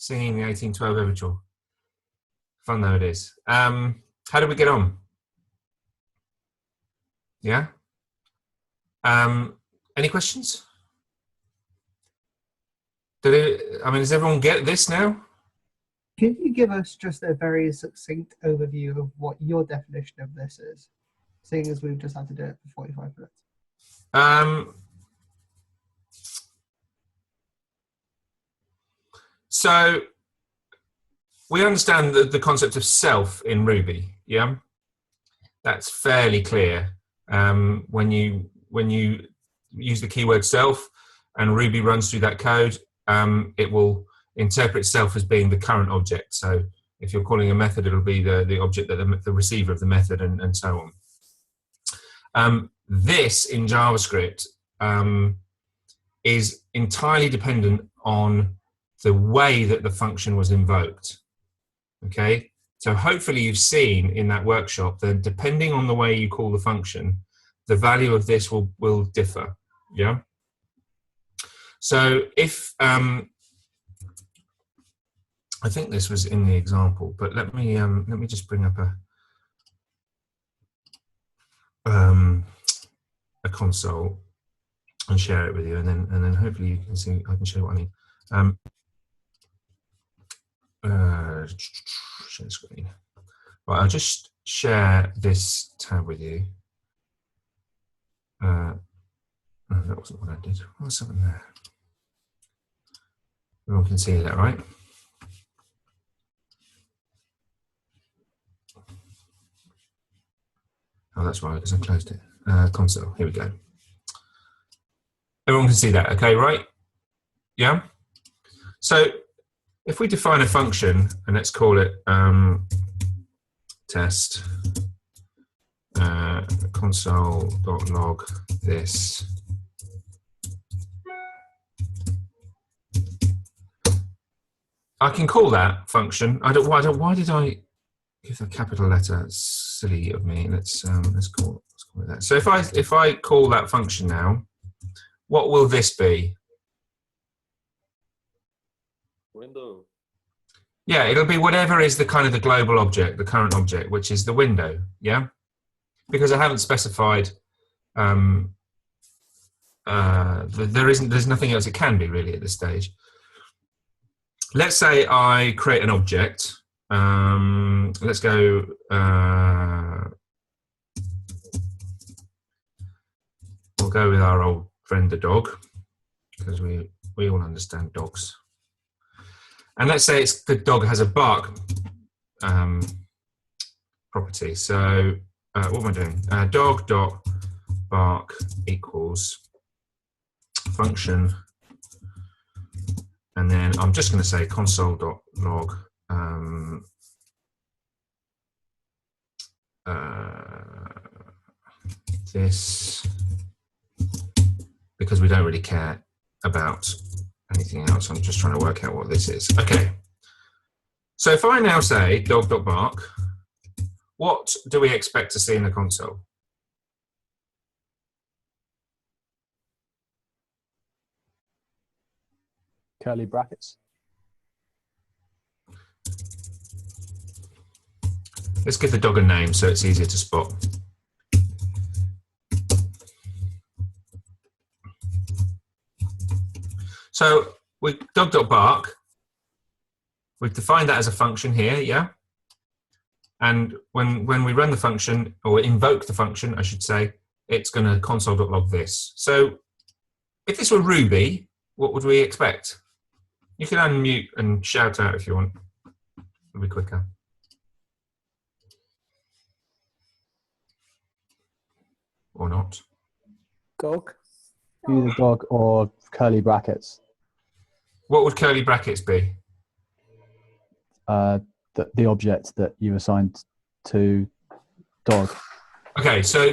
singing the 1812 Overture. Fun though it is. How did we get on? Yeah? Any questions? Does everyone get this now? Can you give us just a very succinct overview of what your definition of this is, seeing as we've just had to do it for 45 minutes? So we understand the concept of self in Ruby, yeah? That's fairly clear. When you use the keyword self and Ruby runs through that code, it will interpret self as being the current object. So if you're calling a method, it'll be the object that the receiver of the method and so on. This in JavaScript is entirely dependent on the way that the function was invoked. Okay, so hopefully you've seen in that workshop that depending on the way you call the function, the value of this will differ. Yeah. So if I think this was in the example, but let me just bring up a console and share it with you, and then hopefully you can see. I can show you what I mean. Share the screen. Right, I'll just share this tab with you. No, that wasn't what I did. What was something there? Everyone can see that, right? Oh, that's right, because I closed it. Console, here we go. Everyone can see that, okay, right? Yeah? So if we define a function, and let's call it test console.log this. I can call that function. Why did I give a capital letter? It's silly of me. Let's call it that. So if I call that function now, what will this be? Window. Yeah, it'll be whatever is the kind of the global object, the current object, which is the window. Yeah, because I haven't specified. There's nothing else it can be really at this stage. Let's say I create an object. Let's go. We'll go with our old friend the dog, because we all understand dogs. And let's say the dog has a bark property. So what am I doing? Dog.bark equals function. And then I'm just going to say console.log this, because we don't really care about anything else. I'm just trying to work out what this is. Okay. So if I now say dog.bark, what do we expect to see in the console? Curly brackets. Let's give the dog a name so it's easier to spot. So with dog.bark, we've defined that as a function here, yeah? And when we run the function, or invoke the function, I should say, it's going to console.log this. So if this were Ruby, what would we expect? You can unmute and shout out if you want. It'll be quicker. Or not. Dog. Either dog or curly brackets. What would curly brackets be? The object that you assigned to dog. Okay, so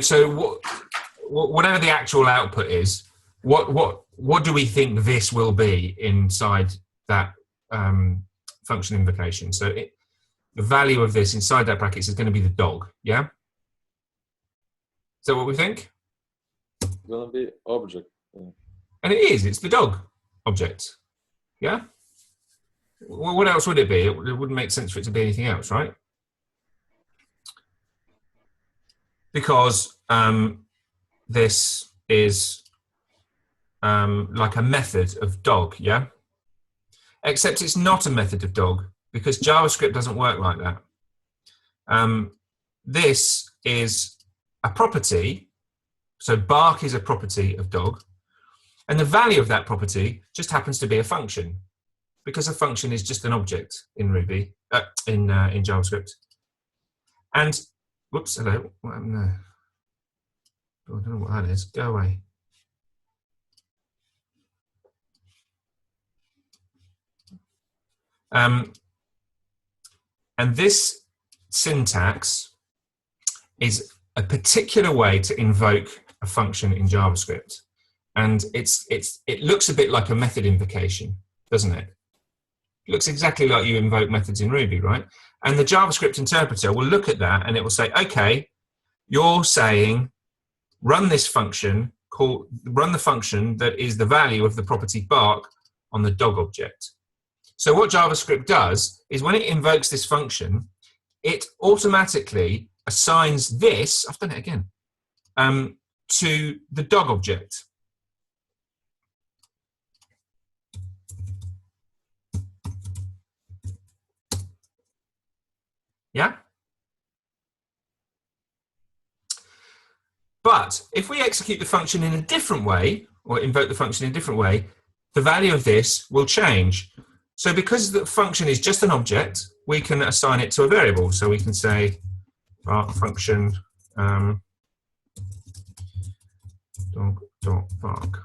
whatever the actual output is, what do we think this will be inside that function invocation? So the value of this inside that brackets is going to be the dog, yeah? Is that what we think? It's gonna be object. Yeah. And it is, it's the dog object, yeah? Well, what else would it be? It wouldn't make sense for it to be anything else, right? Because this is like a method of dog, yeah? Except it's not a method of dog because JavaScript doesn't work like that. This is a property, so bark is a property of dog, and the value of that property just happens to be a function, because a function is just an object in Ruby, in JavaScript. And, whoops, hello, what happened there? I don't know what that is, go away. And this syntax is a particular way to invoke a function in JavaScript. And it looks a bit like a method invocation, doesn't it? It looks exactly like you invoke methods in Ruby, right? And the JavaScript interpreter will look at that and it will say, okay, you're saying run this function, run the function that is the value of the property bark on the dog object. So what JavaScript does is when it invokes this function, it automatically assigns this, I've done it again, to the dog object. Yeah? But if we execute the function in a different way, or invoke the function in a different way, the value of this will change. So because the function is just an object, we can assign it to a variable. So we can say bark function dog.bark.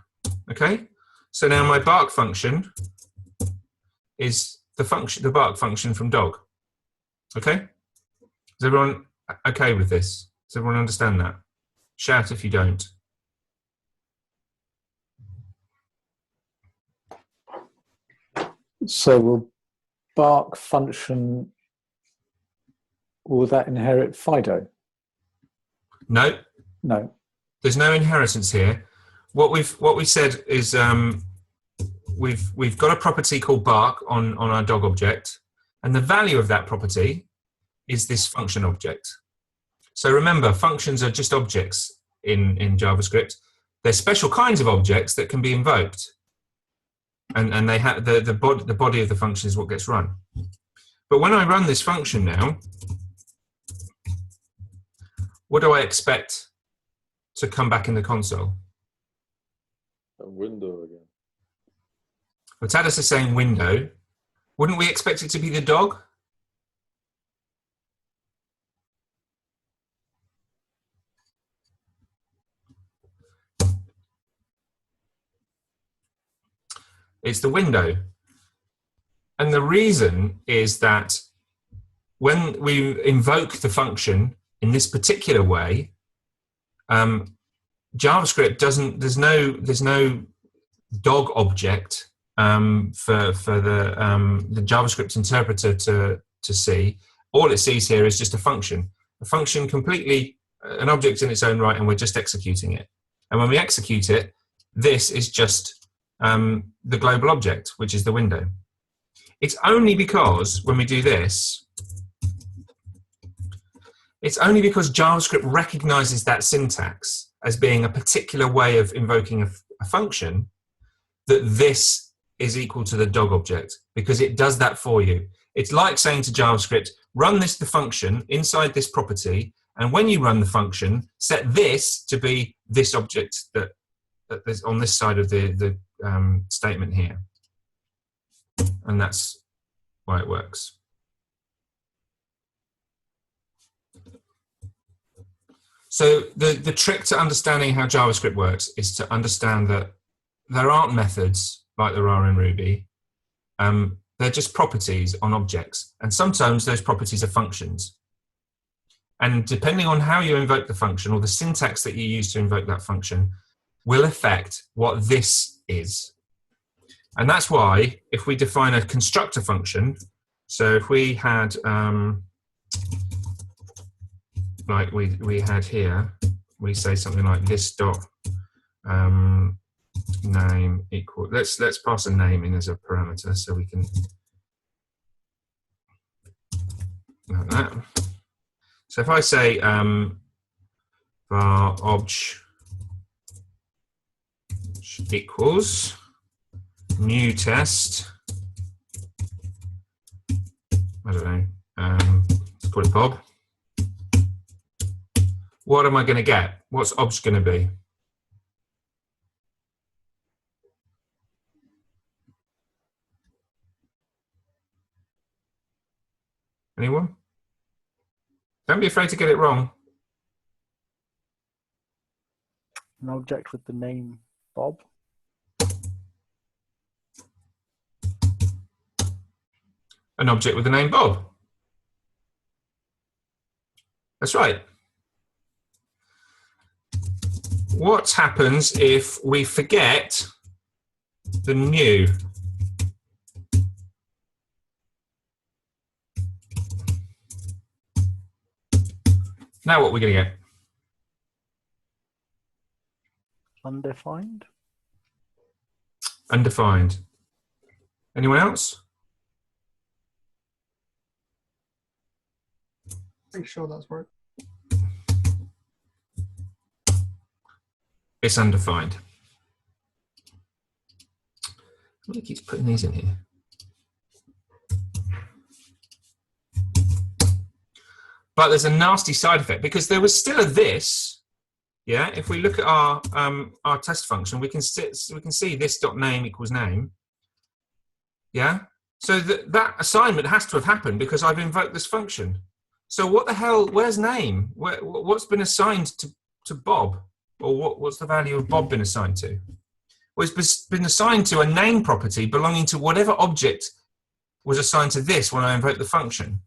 Okay? So now my bark function is the bark function from dog. Okay? Is everyone okay with this? Does everyone understand that? Shout if you don't. So will bark function, will that inherit Fido? No. No. There's no inheritance here. What we said is we've got a property called bark on our dog object, and the value of that property is this function object. So remember, functions are just objects in JavaScript. They're special kinds of objects that can be invoked. And they have the body of the function is what gets run. But when I run this function now, what do I expect to come back in the console? A window again. Well, Tadas is saying window. Wouldn't we expect it to be the dog? It's the window. And the reason is that when we invoke the function in this particular way, JavaScript doesn't, there's no dog object for the JavaScript interpreter to see. All it sees here is just a function completely, an object in its own right, and we're just executing it. And when we execute it, this is just the global object, which is the window. It's only because when we do this, it's only because JavaScript recognizes that syntax as being a particular way of invoking a function that this is equal to the dog object, because it does that for you. It's like saying to JavaScript, run the function inside this property, and when you run the function, set this to be this object that is on this side of the statement here. And that's why it works. So the trick to understanding how JavaScript works is to understand that there aren't methods like there are in Ruby. They're just properties on objects. And sometimes those properties are functions. And depending on how you invoke the function or the syntax that you use to invoke that function will affect what this is. And that's why if we define a constructor function, so if we had, like we had here, we say something like this dot name equal, let's pass a name in as a parameter so we can like that. So if I say var obj equals new test, I don't know, let's call it Bob. What am I going to get? What's obj going to be? Anyone? Don't be afraid to get it wrong. An object with the name Bob. An object with the name Bob. That's right. What happens if we forget the new? Now what are we going to get? Undefined. Undefined. Anyone else? Pretty sure that's right. It's undefined. Why keeps putting these in here? But there's a nasty side effect because there was still a this. Yeah, if we look at our test function, we can see this dot name equals name. Yeah, so that assignment has to have happened because I've invoked this function. So what the hell? Where's name? What's been assigned to Bob, or what's the value of Bob been assigned to? Well, it's been assigned to a name property belonging to whatever object was assigned to this when I invoke the function.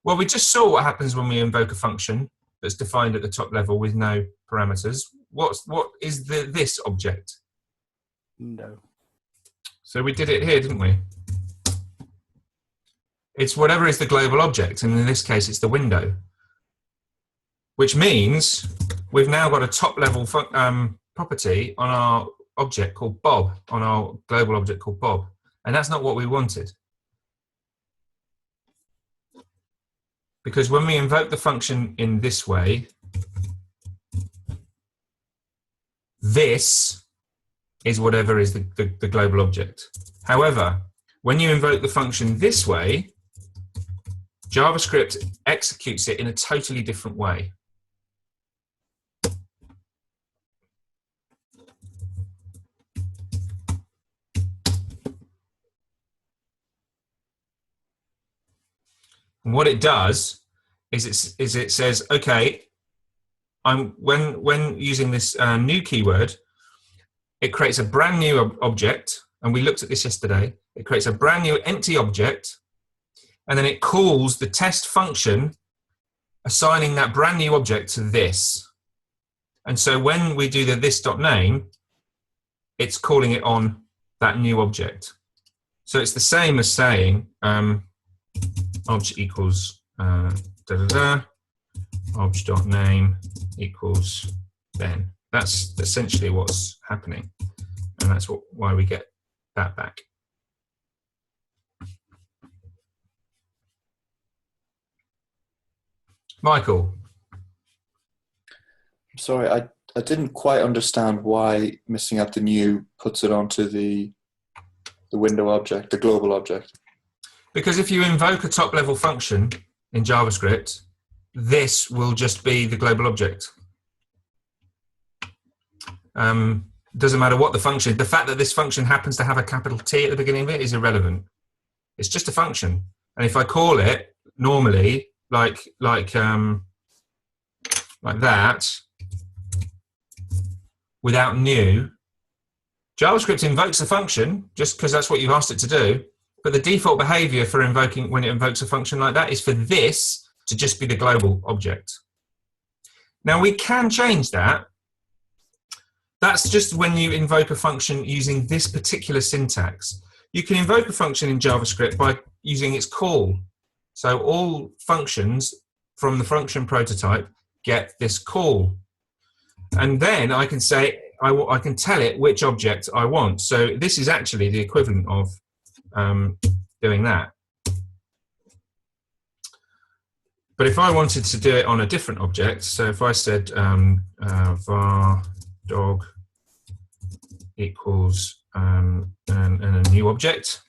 Well, we just saw what happens when we invoke a function that's defined at the top level with no parameters. What is this object? No. So we did it here, didn't we? It's whatever is the global object, and in this case, it's the window. Which means we've now got a top level property on our object called Bob, on our global object called Bob, and that's not what we wanted. Because when we invoke the function in this way, this is whatever is the global object. However, when you invoke the function this way, JavaScript executes it in a totally different way. And what it does is it says, okay, when using this new keyword, it creates a brand new object, and we looked at this yesterday. It creates a brand new empty object, and then it calls the test function, assigning that brand new object to this. And so when we do the this.name, it's calling it on that new object. So it's the same as saying obj equals obj.name equals then. That's essentially what's happening, and that's why we get that back. Michael. Sorry, I didn't quite understand why missing out the new puts it onto the window object, the global object. Because if you invoke a top-level function in JavaScript, this will just be the global object. Doesn't matter what the function. The fact that this function happens to have a capital T at the beginning of it is irrelevant. It's just a function, and if I call it normally like that without new, JavaScript invokes the function just because that's what you've asked it to do. But the default behavior for invoking when it invokes a function like that is for this to just be the global object. Now we can change that. That's just when you invoke a function using this particular syntax. You can invoke a function in JavaScript by using its call. So all functions from the function prototype get this call. And then I can say, I can tell it which object I want. So this is actually the equivalent of doing that. But if I wanted to do it on a different object, so if I said var dog equals and a new object,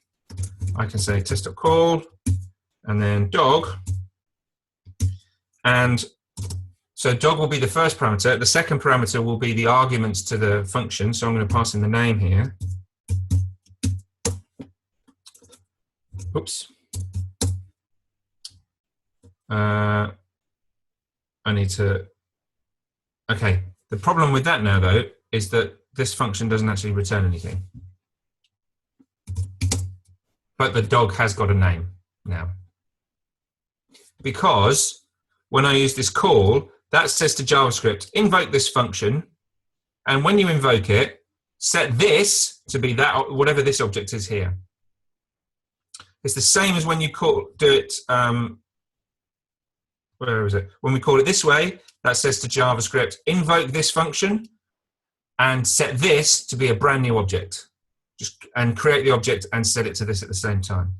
I can say test.call and then dog. And so dog will be the first parameter. The second parameter will be the arguments to the function. So I'm going to pass in the name here. Oops. I need to, okay. The problem with that now though, is that this function doesn't actually return anything. But the dog has got a name now. Because when I use this call, that says to JavaScript, invoke this function. And when you invoke it, set this to be that, whatever this object is here. It's the same as when you do it, where is it? When we call it this way, that says to JavaScript, invoke this function and set this to be a brand new object. And create the object and set it to this at the same time.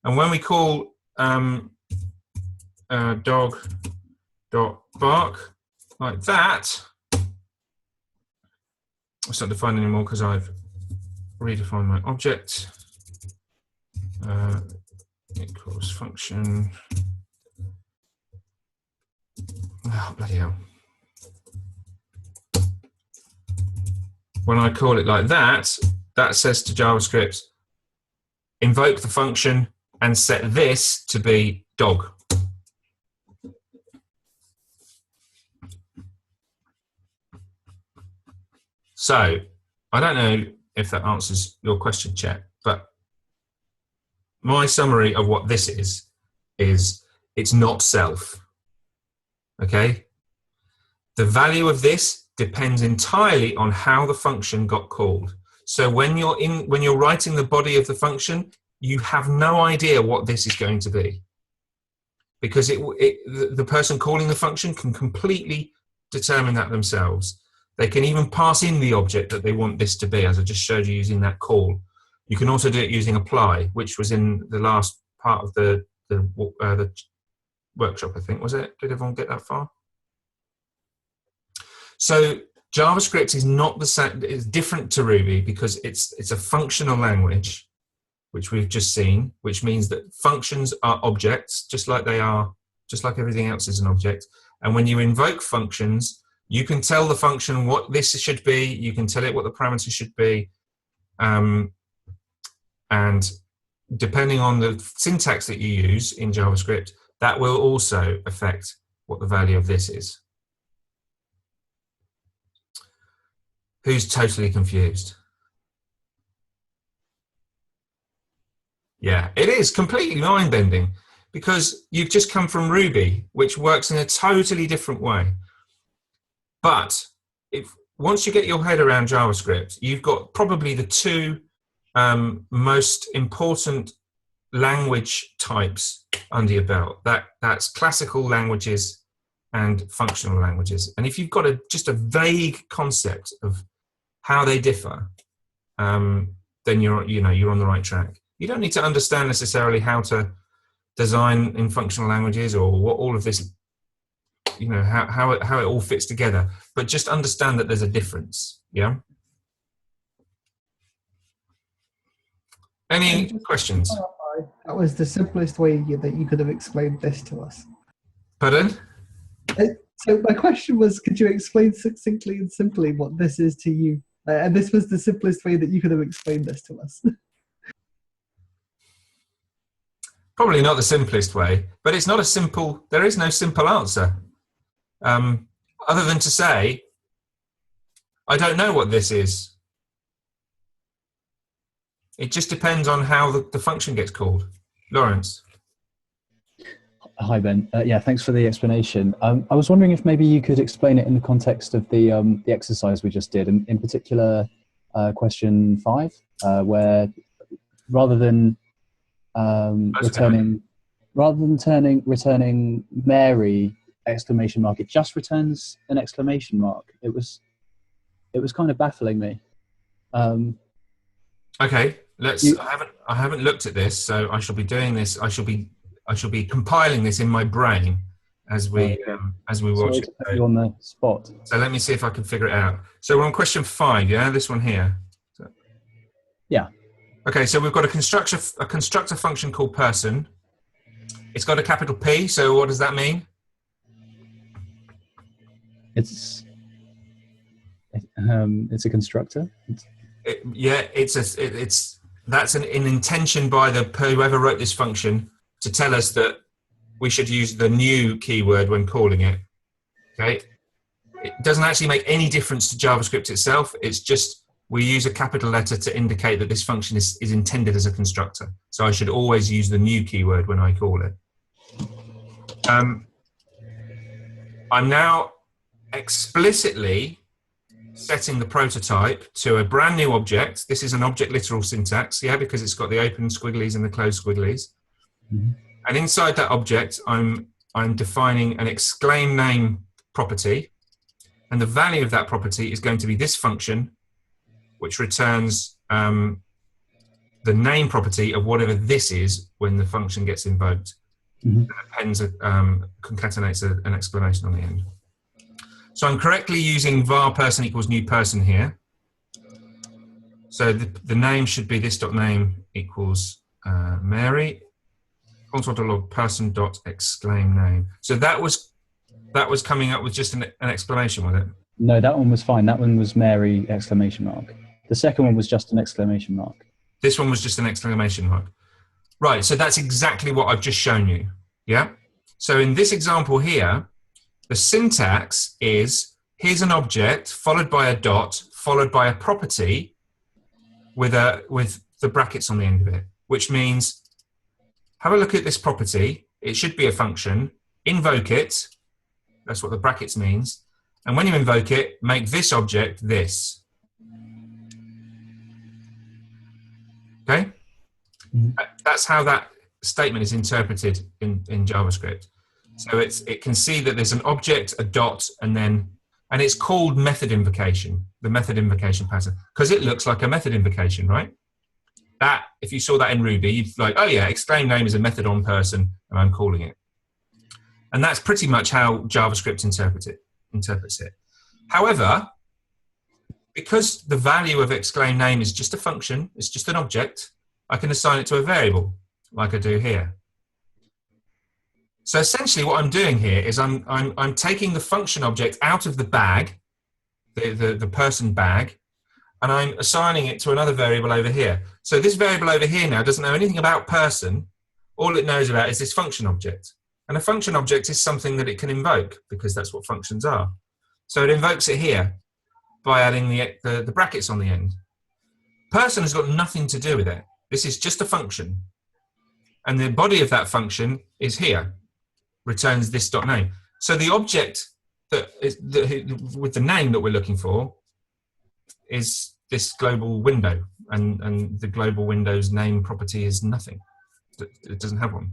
And when we call dog.bark like that, it's not defined anymore because I've redefined my object. Equals function. Oh, bloody hell. When I call it like that, that says to JavaScript, invoke the function and set this to be dog. So, I don't know if that answers your question, chat, but my summary of what this is it's not self. Okay? The value of this depends entirely on how the function got called. So when you're writing the body of the function, you have no idea what this is going to be, because the person calling the function can completely determine that themselves. They can even pass in the object that they want this to be, as I just showed you using that call. You can also do it using apply, which was in the last part of the workshop, I think, was it? Did everyone get that far? So JavaScript is not the same. It's different to Ruby because it's a functional language, which we've just seen, which means that functions are objects, just like everything else is an object. And when you invoke functions, you can tell the function what this should be. You can tell it what the parameters should be, and depending on the syntax that you use in JavaScript, that will also affect what the value of this is. Who's totally confused? Yeah, it is completely mind-bending because you've just come from Ruby, which works in a totally different way. But once you get your head around JavaScript, you've got probably the two most important language types under your belt. That's classical languages and functional languages. And if you've got just a vague concept of how they differ, then you're on the right track. You don't need to understand necessarily how to design in functional languages or what all of this, how it all fits together, but just understand that there's a difference. Yeah. Any questions? That was the simplest way that you could have explained this to us. Pardon? So my question was, could you explain succinctly and simply what this is to you? And this was the simplest way that you could have explained this to us. Probably not the simplest way, but it's not there is no simple answer. Other than to say, I don't know what this is. It just depends on how the function gets called. Lawrence. Hi, Ben. Yeah, thanks for the explanation. I was wondering if maybe you could explain it in the context of the exercise we just did, in particular question 5, where rather than returning Mary ! It just returns an exclamation mark. It was kind of baffling me. Okay, I haven't looked at this, so I shall be doing this. I shall be I shall be compiling this in my brain as we watch Sorry it. to put you on the spot. So let me see if I can figure it out. So we're on question 5, yeah, this one here. Yeah. Okay, so we've got a constructor function called person. It's got a capital P. So what does that mean? It's a constructor. That's an intention by whoever wrote this function to tell us that we should use the new keyword when calling it. Okay, it doesn't actually make any difference to JavaScript itself. It's just we use a capital letter to indicate that this function is intended as a constructor. So I should always use the new keyword when I call it. I'm now explicitly setting the prototype to a brand new object. This is an object literal syntax, yeah, because it's got the open squigglies and the closed squigglies. Mm-hmm. And inside that object, I'm defining an exclaim name property, and the value of that property is going to be this function, which returns the name property of whatever this is when the function gets invoked. Mm-hmm. Concatenates an explanation on the end. So I'm correctly using var person equals new person here. So the name should be this.name equals Mary. Console.log person.exclaim name. So that was coming up with just an exclamation, was it? No, that one was fine. That one was Mary exclamation mark. The second one was just an exclamation mark. This one was just an exclamation mark. Right, so that's exactly what I've just shown you. Yeah? So in this example here, the syntax is, here's an object followed by a dot, followed by a property with the brackets on the end of it, which means, have a look at this property. It should be a function. Invoke it. That's what the brackets means. And when you invoke it, make this object this. Okay? Mm-hmm. That's how that statement is interpreted in JavaScript. So it can see that there's an object, a dot, and it's called method invocation, the method invocation pattern, because it looks like a method invocation, right? That, if you saw that in Ruby, you'd be like, oh yeah, exclaim name is a method on person, and I'm calling it. And that's pretty much how JavaScript interprets it. However, because the value of exclaim name is just a function, it's just an object, I can assign it to a variable, like I do here. So essentially what I'm doing here is I'm taking the function object out of the bag, the person bag, and I'm assigning it to another variable over here. So this variable over here now doesn't know anything about person. All it knows about is this function object. And a function object is something that it can invoke, because that's what functions are. So it invokes it here by adding the brackets on the end. Person has got nothing to do with it. This is just a function. And the body of that function is here, returns this.name. So the object with the name that we're looking for is this global window, and the global window's name property is nothing. It doesn't have one.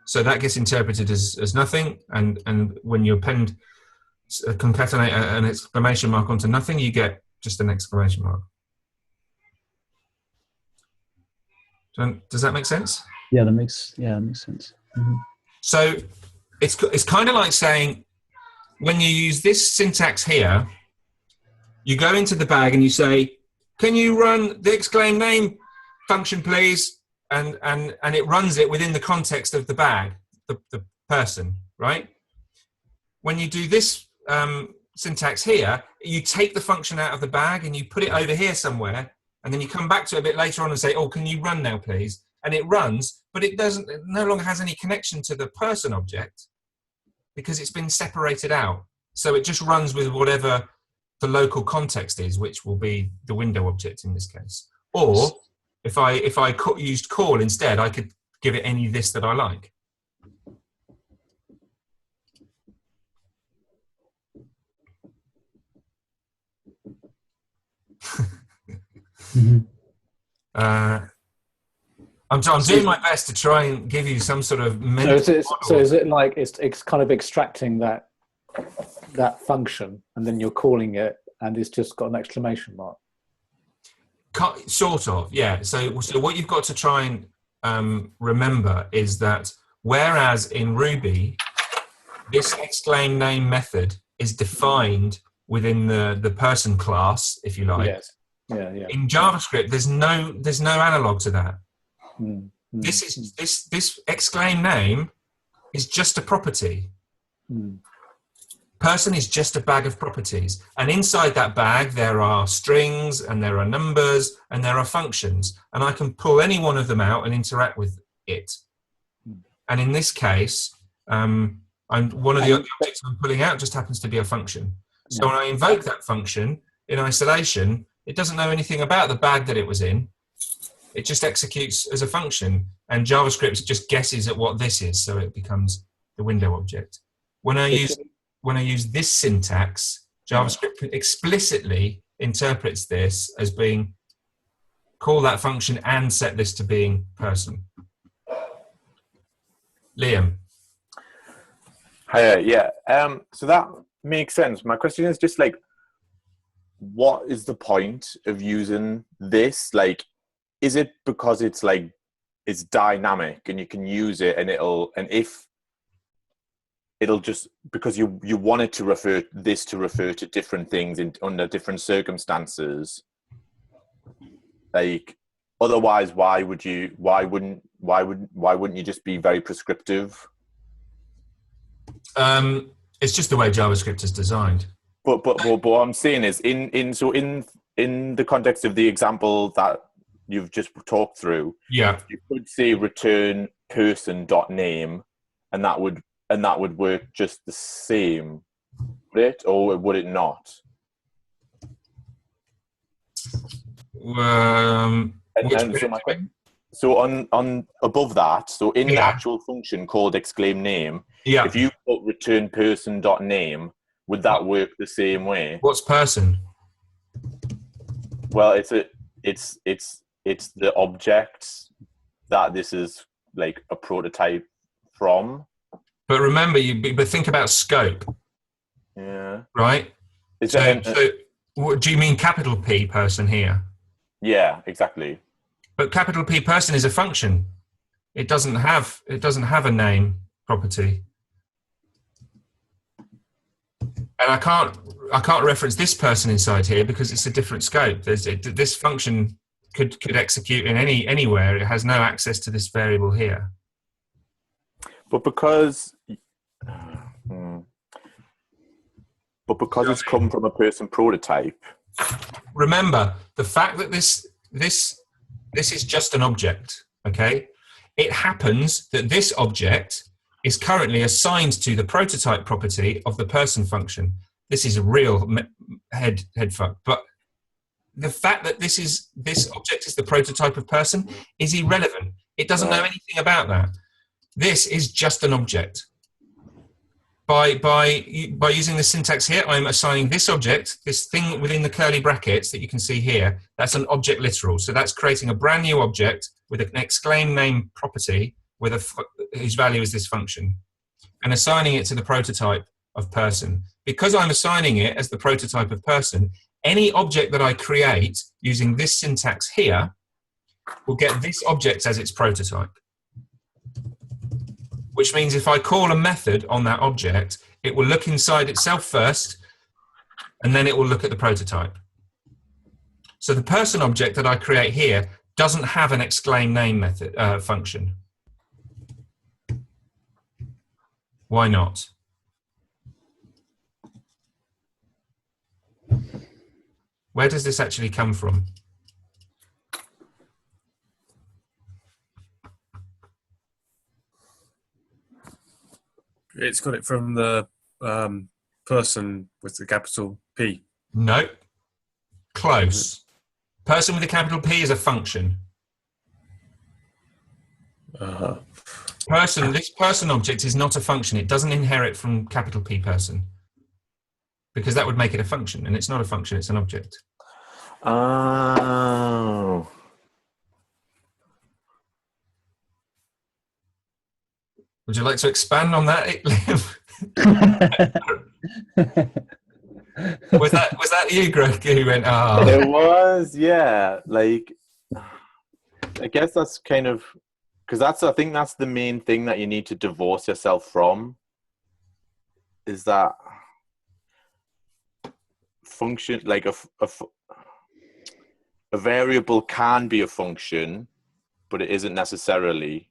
So that gets interpreted as nothing, and when you concatenate an exclamation mark onto nothing, you get just an exclamation mark. Does that make sense? Yeah, that makes sense. Mm-hmm. So it's kind of like saying, when you use this syntax here, you go into the bag and you say, can you run the exclaim name function, please? And it runs it within the context of the bag, the person, right? When you do this syntax here, you take the function out of the bag and you put it over here somewhere, and then you come back to it a bit later on and say, oh, can you run now, please? And it runs, but it no longer has any connection to the person object because it's been separated out. So it just runs with whatever the local context is, which will be the window object in this case. Or if I used call instead, I could give it any this that I like. Mm-hmm. I'm doing my best to try and give you some sort of mental so is it like it's kind of extracting that function and then you're calling it and it's just got an exclamation mark? Sort of, yeah. So what you've got to try and remember is that Whereas in Ruby, this exclaim name method is defined within the person class, if you like. Yes. Yeah. In JavaScript, there's no analog to that. Mm. This exclaim name is just a property. Mm. Person is just a bag of properties, and inside that bag there are strings and there are numbers and there are functions, and I can pull any one of them out and interact with it. And in this case, one of the objects I'm pulling out just happens to be a function. So when I invoke that function in isolation, it doesn't know anything about the bag that it was in. It just executes as a function, and JavaScript just guesses at what this is, so it becomes the window object. When I use this syntax, JavaScript explicitly interprets this as being call that function and set this to being person. Liam. Hiya, yeah. So that makes sense. My question is just like, what is the point of using this? Like, is it because it's like it's dynamic and you can use it and if it'll just because you want it to refer to different things under different circumstances? Like, otherwise, why wouldn't you just be very prescriptive? It's just the way JavaScript is designed. But what I'm saying is in the context of the example that you've just talked through, yeah, you could say return person.name, and that would work just the same, would it, or would it not? So on above that, so in the actual function called exclaim name, if you put return person.name, would that work the same way? What's person? Well, it's the object that this is like a prototype from. But remember, but think about scope. Yeah. Right. So what, do you mean capital P person here? Yeah, exactly. But capital P person is a function. It doesn't have a name property. And I can't reference this person inside here because it's a different scope. This function could execute in anywhere. It has no access to this variable here. But because it's come from a person prototype. Remember the fact that this is just an object. Okay, it happens that this object is currently assigned to the prototype property of the person function. This is a real head fuck. But the fact that this object is the prototype of person is irrelevant. It doesn't know anything about that. This is just an object. By using the syntax here, I'm assigning this object, this thing within the curly brackets that you can see here, that's an object literal. So that's creating a brand new object with an exclaim name property whose value is this function, and assigning it to the prototype of person. Because I'm assigning it as the prototype of person, any object that I create using this syntax here will get this object as its prototype. Which means if I call a method on that object, it will look inside itself first, and then it will look at the prototype. So the person object that I create here doesn't have an exclaim name method function. Why not? Where does this actually come from? It's got it from the person with the capital P. No. Close. Person with a capital P is a function. This person object is not a function. It doesn't inherit from capital P person. Because that would make it a function, and it's not a function, it's an object. Oh. Would you like to expand on that? Was that you, Greg, who went, It was, yeah. Like, I guess that's kind of Because I think that's the main thing that you need to divorce yourself from, is that function, like a variable can be a function, but it isn't necessarily.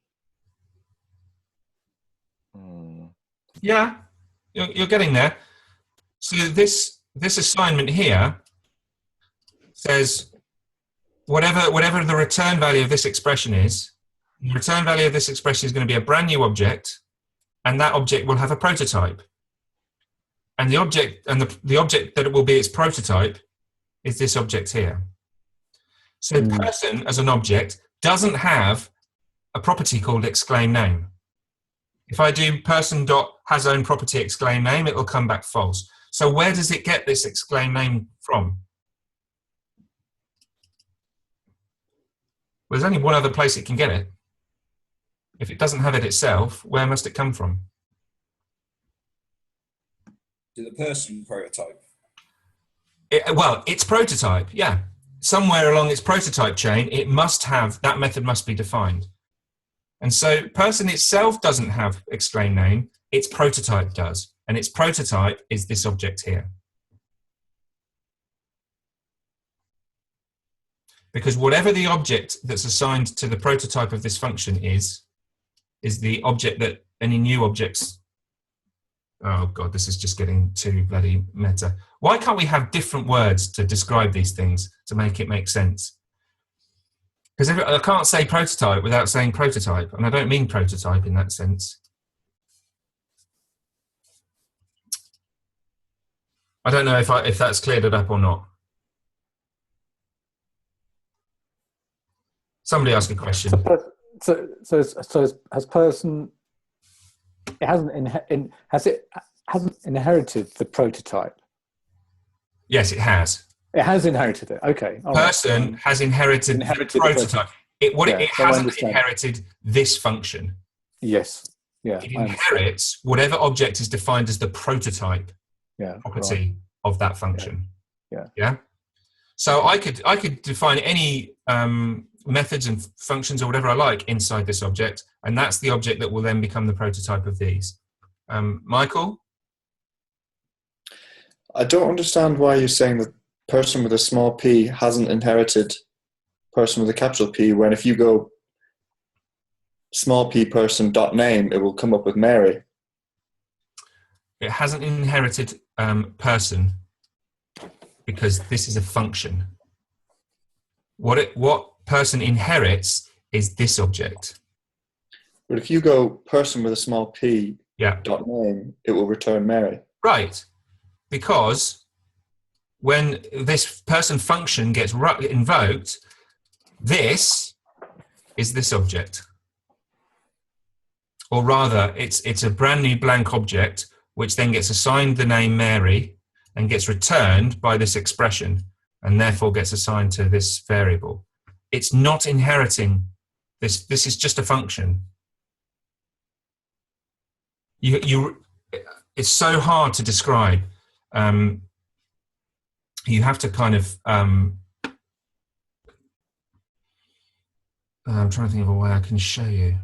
Yeah, you're getting there. So this assignment here says whatever the return value of this expression is, the return value of this expression is going to be a brand new object, and that object will have a prototype. And the object that it will be its prototype is this object here. So person as an object doesn't have a property called exclaim name. If I do person dot has own property exclaim name, it will come back false. So where does it get this exclaim name from? Well, there's only one other place it can get it. If it doesn't have it itself, where must it come from? To the person prototype. Well, its prototype, yeah. Somewhere along its prototype chain, it must have, that method must be defined. And so person itself doesn't have exclaim name, its prototype does. And its prototype is this object here. Because whatever the object that's assigned to the prototype of this function is the object that any new objects. Oh God, this is just getting too bloody meta. Why can't we have different words to describe these things to make it make sense? Because I can't say prototype without saying prototype, and I don't mean prototype in that sense. I don't know if that's cleared it up or not. Somebody ask a question. So has person? It hasn't inherited the prototype. Yes, it has. It has inherited it. Okay. All person right. has inherited the prototype. It hasn't inherited this function. Yes. Yeah. It inherits whatever object is defined as the prototype property of that function. Yeah. So I could define any methods and functions or whatever I like inside this object, and that's the object that will then become the prototype of these. Michael? I don't understand why you're saying that person with a small p hasn't inherited person with a capital P, when if you go small p person dot name, it will come up with Mary. It hasn't inherited person because this is a function. What person inherits is this object. But if you go person with a small p dot name, it will return Mary. Right, because when this person function gets invoked, this is this object. Or rather, it's a brand new blank object which then gets assigned the name Mary and gets returned by this expression and therefore gets assigned to this variable. It's not inheriting this. This is just a function. It's so hard to describe. You have to kind of. I'm trying to think of a way I can show you.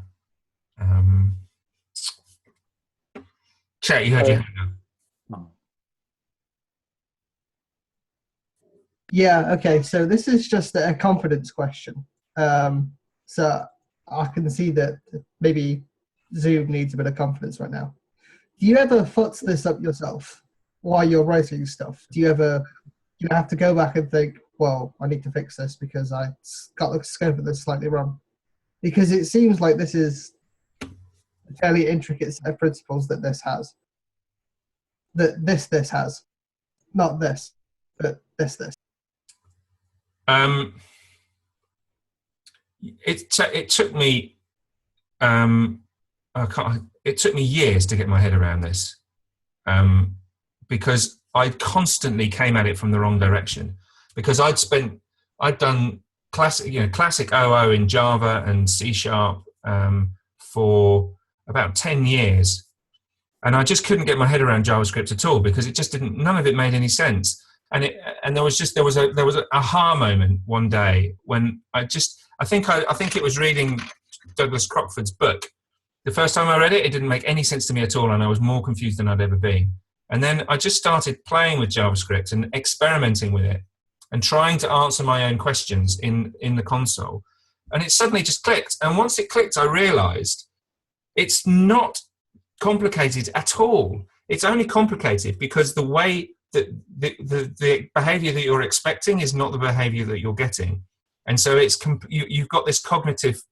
Chet, you heard your hand up. Yeah, okay, so this is just a confidence question. So I can see that maybe Zoom needs a bit of confidence right now. Do you ever futz this up yourself while you're writing stuff? Do you ever have to go back and think, well, I need to fix this because I got the scope of this slightly wrong? Because it seems like this is a fairly intricate set of principles that this has. That this has. Not this, but this. It took me it took me years to get my head around this, because I constantly came at it from the wrong direction, because I'd done classic OO in Java and C# for about 10 years, and I just couldn't get my head around JavaScript at all, because it just none of it made any sense. And there was an aha moment one day when I think it was reading Douglas Crockford's book. The first time I read it, it didn't make any sense to me at all, and I was more confused than I'd ever been. And then I just started playing with JavaScript and experimenting with it and trying to answer my own questions in the console. And it suddenly just clicked. And once it clicked, I realized it's not complicated at all. It's only complicated because the way that the behavior that you're expecting is not the behavior that you're getting. And so you've got this cognitive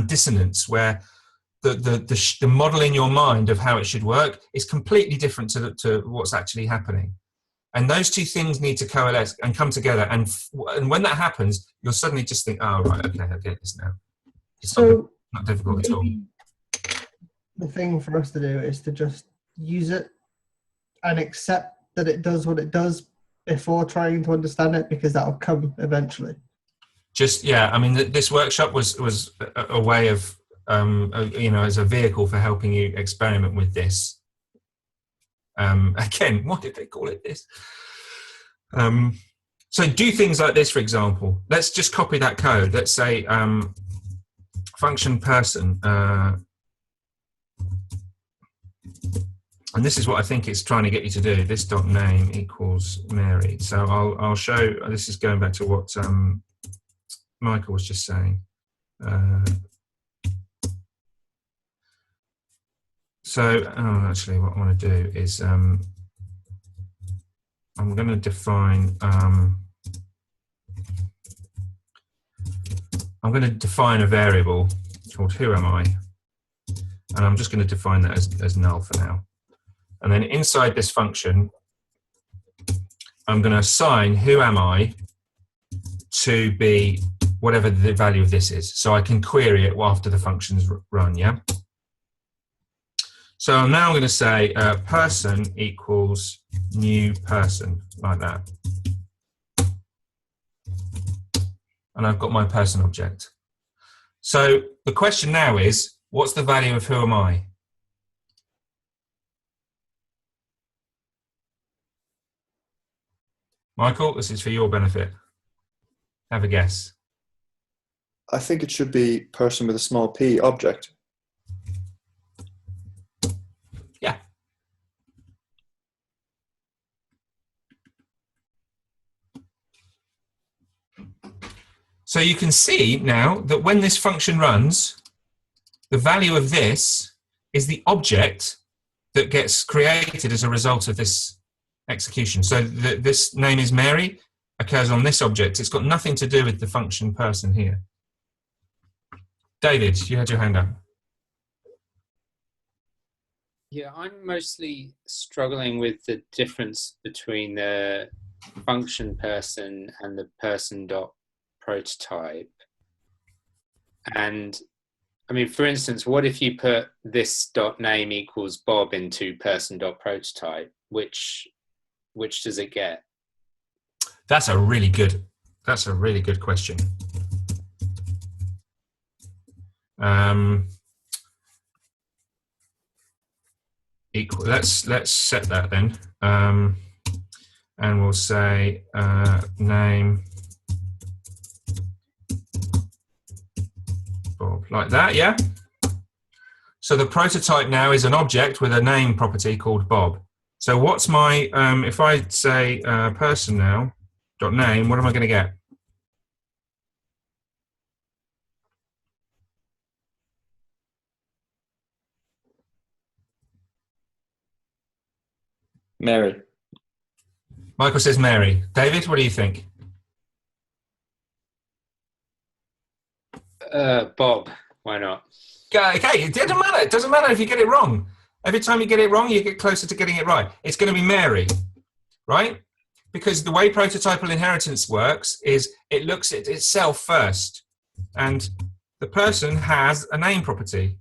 dissonance where the model in your mind of how it should work is completely different to what's actually happening. And those two things need to coalesce and come together. And when that happens, you'll suddenly just think, oh, right, okay, I get this now. It's not difficult at all. The thing for us to do is to just use it and accept that it does what it does before trying to understand it, because that'll come eventually. I mean, this workshop was a way of, as a vehicle for helping you experiment with this. Again, why did they call it this? So do things like this, for example. Let's just copy that code. Let's say function person. And this is what I think it's trying to get you to do. This dot name equals Mary. So I'll show, this is going back to what Michael was just saying. Actually, what I want to do is I'm going to define a variable called who am I, and I'm just going to define that as null for now. And then inside this function, I'm going to assign who am I to be whatever the value of this is, so I can query it after the function's run. Yeah. So I'm now going to say person equals new person, like that. And I've got my person object. So the question now is, what's the value of who am I? Michael, this is for your benefit. Have a guess. I think it should be person with a small p object. Yeah. So you can see now that when this function runs, the value of this is the object that gets created as a result of this execution. So this name is Mary, occurs on this object. It's got nothing to do with the function person here. David, you had your hand up. Yeah, I'm mostly struggling with the difference between the function person and the person.prototype. And I mean, for instance, what if you put this dot name equals Bob into person.prototype? Which does it get? That's a really good question. Let's set that then, and we'll say name Bob, like that. Yeah. So the prototype now is an object with a name property called Bob. So what's my, if I say person now, dot name, what am I going to get? Mary. Michael says Mary. David, what do you think? Bob, why not? Okay, it doesn't matter. It doesn't matter if you get it wrong. Every time you get it wrong, you get closer to getting it right. It's going to be Mary, right? Because the way prototypal inheritance works is it looks at itself first. And the person has a name property.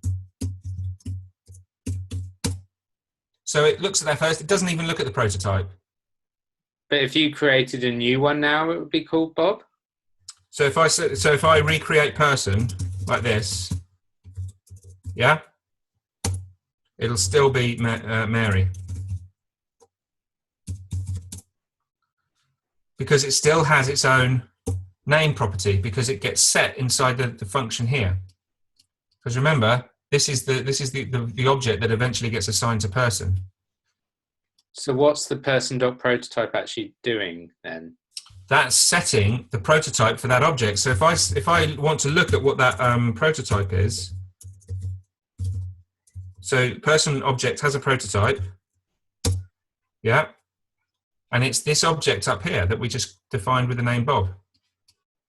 So it looks at that first. It doesn't even look at the prototype. But if you created a new one now, it would be called Bob? So if I recreate person like this, yeah, it'll still be Mary. Because it still has its own name property, because it gets set inside the function here. Because remember, this is the object that eventually gets assigned to person. So what's the person.prototype actually doing then? That's setting the prototype for that object. So if I want to look at what that prototype is, so person object has a prototype, yeah, and it's this object up here that we just defined with the name Bob.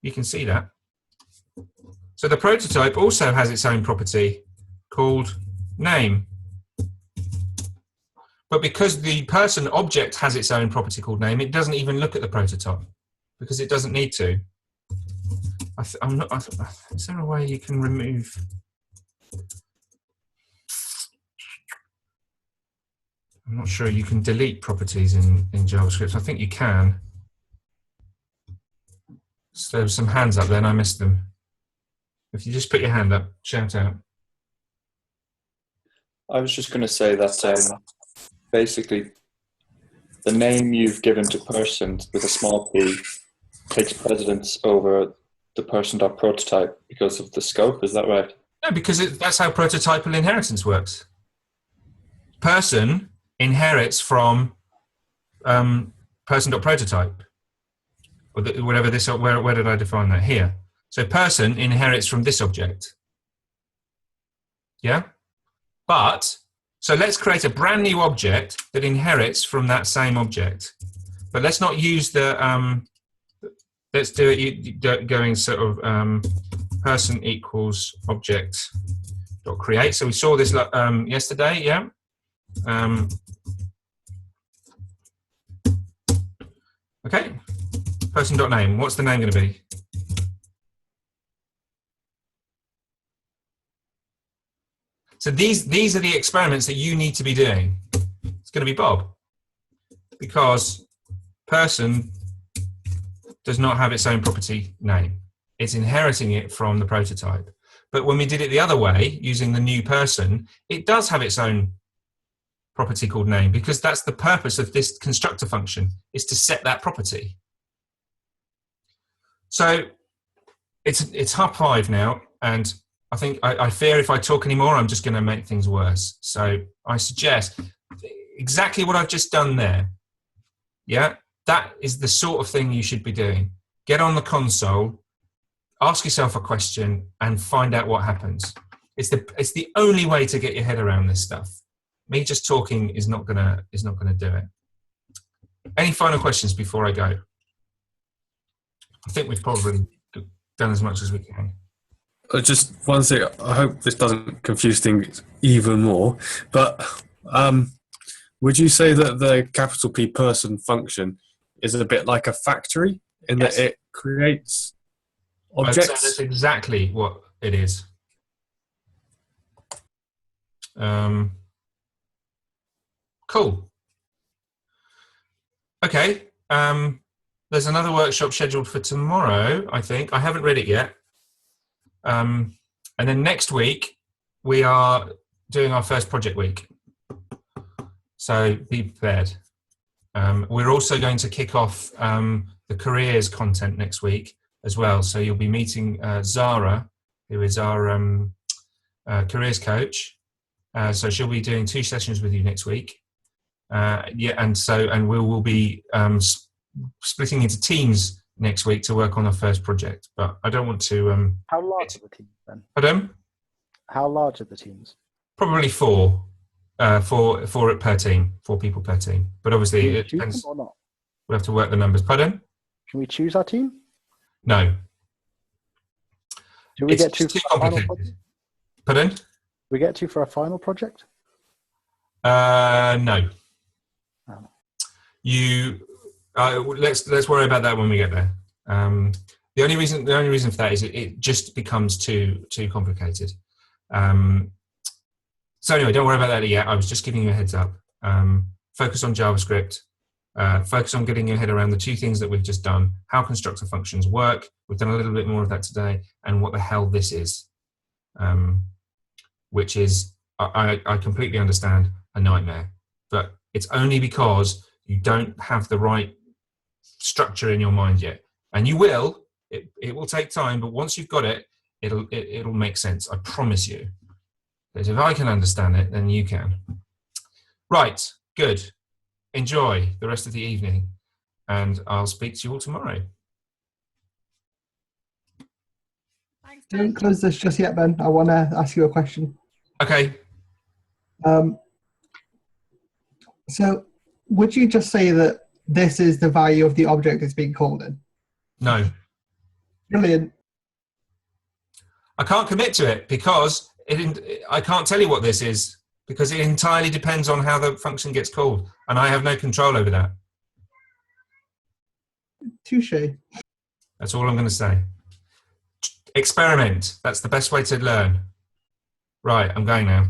You can see that. So the prototype also has its own property called name. But because the person object has its own property called name, it doesn't even look at the prototype because it doesn't need to. Is there a way you can remove? I'm not sure you can delete properties in JavaScript. I think you can. So there were some hands up there and I missed them. If you just put your hand up, shout out. I was just going to say that basically the name you've given to person with a small p takes precedence over the person.prototype because of the scope. Is that right? No, because that's how prototypal inheritance works. Person inherits from person.prototype. Or whatever this, where did I define that? Here. So person inherits from this object. Yeah? But, so let's create a brand new object that inherits from that same object. But let's not use the, let's do it going sort of person equals object dot create. So we saw this yesterday, yeah? Okay, person dot name. What's the name going to be? So these are the experiments that you need to be doing. It's going to be Bob, because person does not have its own property name. It's inheriting it from the prototype. But when we did it the other way, using the new person, it does have its own property called name, because that's the purpose of this constructor function, is to set that property. So it's 5:30 now, and I think I fear if I talk anymore, I'm just going to make things worse. So I suggest exactly what I've just done there. Yeah, that is the sort of thing you should be doing. Get on the console, ask yourself a question, and find out what happens. It's the only way to get your head around this stuff. Me just talking is not gonna do it. Any final questions before I go? I think we've probably done as much as we can. Just one thing. I hope this doesn't confuse things even more. But would you say that the capital P person function is a bit like a factory in that it creates objects? That's exactly what it is. Cool. Okay. There's another workshop scheduled for tomorrow, I think. I haven't read it yet. And then next week, we are doing our first project week. So be prepared. We're also going to kick off the careers content next week as well. So you'll be meeting Zara, who is our careers coach. So she'll be doing 2 sessions with you next week. And we will be splitting into teams next week to work on our first project. But I don't want to. How large are the teams then? Pardon? How large are the teams? Probably 4. 4 per team, 4 people per team. But obviously, it depends. Or not? We'll have to work the numbers. Pardon? Can we choose our team? No. Do we get too complicated. Pardon? Do we get to for a final project? No. Oh. Let's worry about that when we get there. The only reason for that is it just becomes too complicated. So anyway, don't worry about that yet. I was just giving you a heads up. Focus on JavaScript. Focus on getting your head around the 2 things that we've just done: how constructor functions work. We've done a little bit more of that today, and what the hell this is, which is, I completely understand, a nightmare. But it's only because you don't have the right structure in your mind yet. And you will. It will take time, but once you've got it, it'll make sense. I promise you. Because if I can understand it, then you can. Right, good. Enjoy the rest of the evening, and I'll speak to you all tomorrow. Thanks, Ben. Don't close this just yet, Ben. I want to ask you a question. Okay. So, would you just say that this is the value of the object it's being called in? No. Brilliant. I can't commit to it because I can't tell you what this is because it entirely depends on how the function gets called, and I have no control over that. Touché. That's all I'm going to say. Experiment. That's the best way to learn. Right, I'm going now.